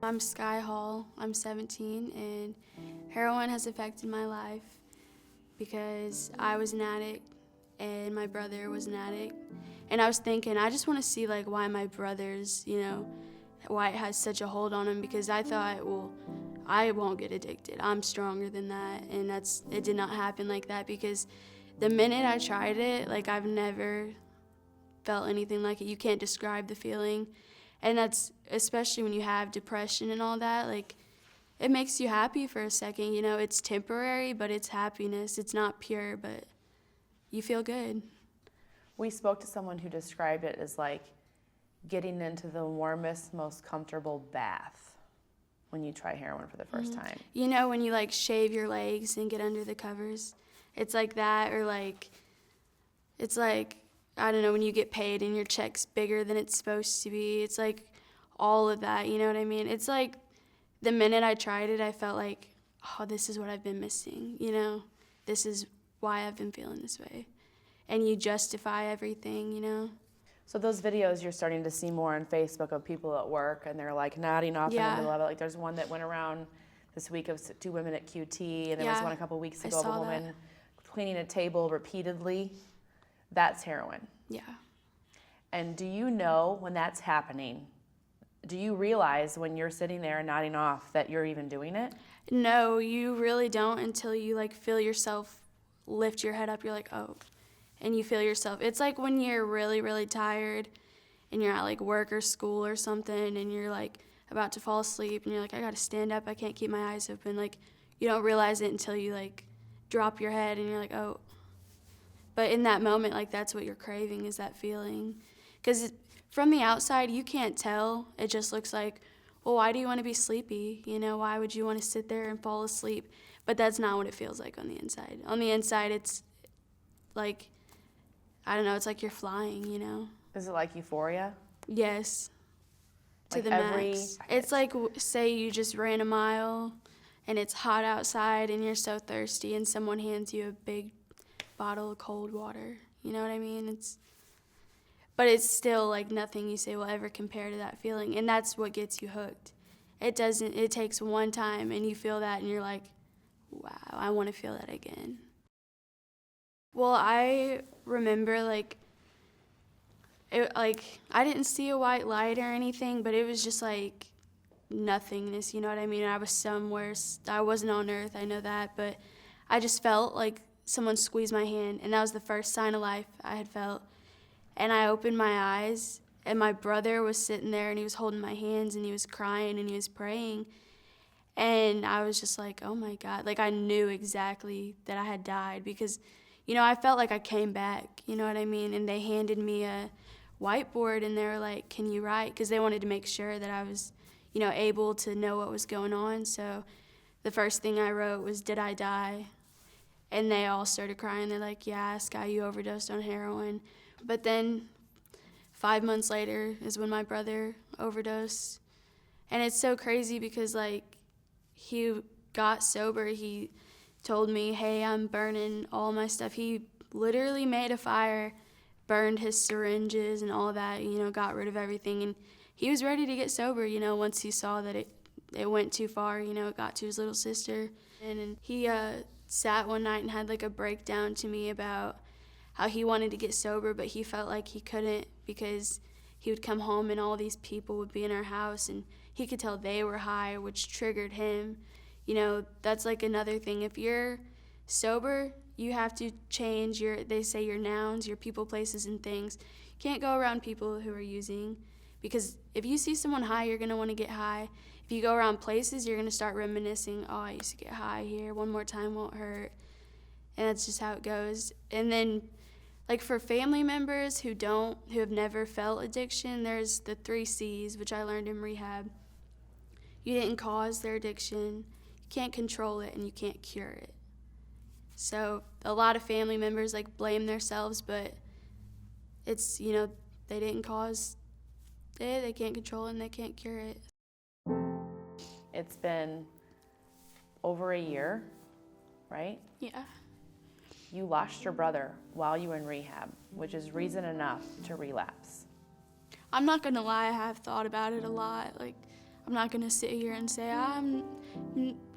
I'm Skye. I'm 17, and heroin has affected my life because I was an addict and my brother was an addict. And I was thinking, I just want to see like why my brother's, why it has such a hold on him, because I thought, well, I won't get addicted. I'm stronger than that. And it did not happen like that, because the minute I tried it, like I've never felt anything like it. You can't describe the feeling. And that's especially when you have depression and all that, like it makes you happy for a second, it's temporary, but it's happiness. It's not pure, but you feel good. We spoke to someone who described it as like getting into the warmest, most comfortable bath when you try heroin for the first time. When you like shave your legs and get under the covers, it's like that. Or like, it's like, I don't know, when you get paid and your check's bigger than it's supposed to be. It's like all of that, you know what I mean? It's like the minute I tried it, I felt like, oh, this is what I've been missing, This is why I've been feeling this way. And you justify everything. So those videos you're starting to see more on Facebook of people at work and they're like nodding off in the middle of it. Like there's one that went around this week of 2 women at QT, and there was one a couple weeks ago of a woman cleaning a table repeatedly. That's heroin. Yeah. And do you know when that's happening? Do you realize when you're sitting there nodding off that you're even doing it? No, you really don't until you like feel yourself lift your head up. You're like, oh, and you feel yourself. It's like when you're really, really tired and you're at like work or school or something and you're like about to fall asleep and you're like, I gotta stand up, I can't keep my eyes open. Like you don't realize it until you like drop your head and you're like, oh. But in that moment, like that's what you're craving, is that feeling. Because from the outside, you can't tell. It just looks like, well, why do you want to be sleepy? Why would you want to sit there and fall asleep? But that's not what it feels like on the inside. On the inside, it's like, I don't know, it's like you're flying, Is it like euphoria? Yes, to like the max. It's like, say you just ran a mile and it's hot outside and you're so thirsty and someone hands you a big bottle of cold water. You know what I mean? But it's still like nothing you say will ever compare to that feeling, and that's what gets you hooked. It takes one time and you feel that and you're like, wow, I want to feel that again. Well, I remember I didn't see a white light or anything, but it was just like nothingness, you know what I mean? I was somewhere, I wasn't on earth, I know that, but I just felt like someone squeezed my hand, and that was the first sign of life I had felt. And I opened my eyes, and my brother was sitting there, and he was holding my hands, and he was crying, and he was praying. And I was just like, oh my God. Like I knew exactly that I had died, because, I felt like I came back, you know what I mean? And they handed me a whiteboard, and they were like, can you write? Because they wanted to make sure that I was, able to know what was going on. So the first thing I wrote was, did I die? And they all started crying. They're like, yeah, Skye, you overdosed on heroin. But then 5 months later is when my brother overdosed. And it's so crazy because, he got sober. He told me, hey, I'm burning all my stuff. He literally made a fire, burned his syringes and all that, got rid of everything. And he was ready to get sober, once he saw that it went too far, it got to his little sister. And he sat one night and had a breakdown to me about how he wanted to get sober, but he felt like he couldn't, because he would come home and all these people would be in our house and he could tell they were high, which triggered him. That's another thing. If you're sober, you have to change they say your nouns, your people, places, and things. You can't go around people who are using, because if you see someone high, you're going to want to get high. If you go around places, you're going to start reminiscing, oh, I used to get high here, one more time won't hurt. And that's just how it goes. And then, for family members who have never felt addiction, there's the 3 C's, which I learned in rehab. You didn't cause their addiction, you can't control it, and you can't cure it. So a lot of family members, blame themselves, but it's, they didn't cause it, they can't control it, and they can't cure it. It's been over a year, right? Yeah. You lost your brother while you were in rehab, which is reason enough to relapse. I'm not gonna lie, I have thought about it a lot. I'm not gonna sit here and say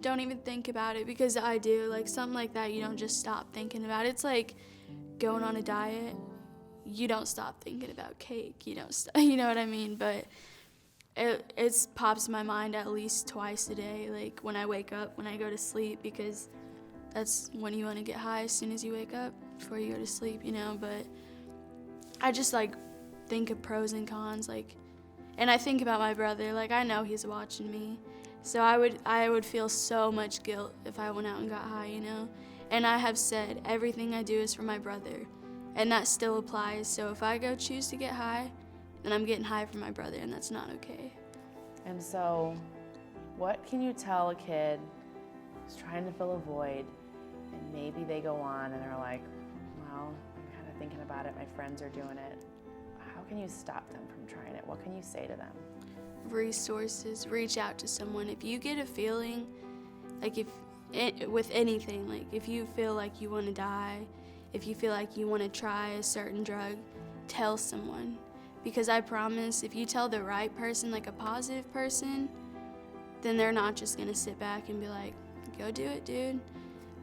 don't even think about it, because I do. Like, something like that, you don't just stop thinking about it. It's like going on a diet. You don't stop thinking about cake. You don't you know what I mean? But it pops in my mind at least twice a day, like when I wake up, when I go to sleep, because that's when you want to get high, as soon as you wake up before you go to sleep, you know. But I just like think of pros and cons, like, and I think about my brother. Like, I know he's watching me, so I would feel so much guilt if I went out and got high, you know. And I have said everything I do is for my brother, and that still applies. So if I go choose to get high, then I'm getting high for my brother, and that's not okay. And so, what can you tell a kid who's trying to fill a void, and maybe they go on and they're like, well, I'm kind of thinking about it, my friends are doing it. How can you stop them from trying it? What can you say to them? Resources, reach out to someone. If you get a feeling, like with anything, like if you feel like you want to die, if you feel like you want to try a certain drug, tell someone. Because I promise, if you tell the right person, like a positive person, then they're not just gonna sit back and be like, go do it, dude.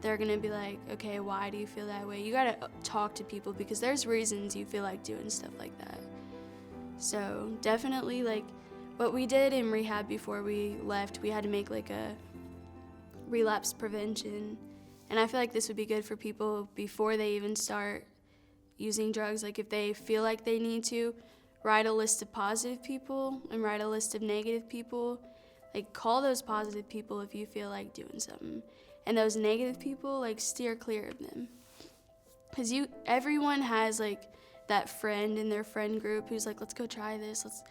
They're gonna be like, okay, why do you feel that way? You gotta talk to people, because there's reasons you feel like doing stuff like that. So definitely, like, what we did in rehab before we left, we had to make like a relapse prevention. And I feel like this would be good for people before they even start using drugs. Like, if they feel like they need to, write a list of positive people and write a list of negative people. Like, call those positive people if you feel like doing something. And those negative people, like, steer clear of them. Because everyone has, like, that friend in their friend group who's like, let's go try this, let's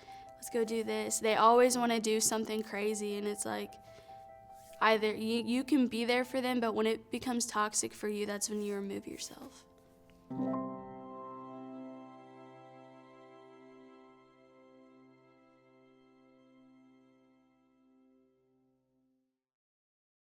go do this. They always want to do something crazy, and it's like, either you can be there for them, but when it becomes toxic for you, that's when you remove yourself.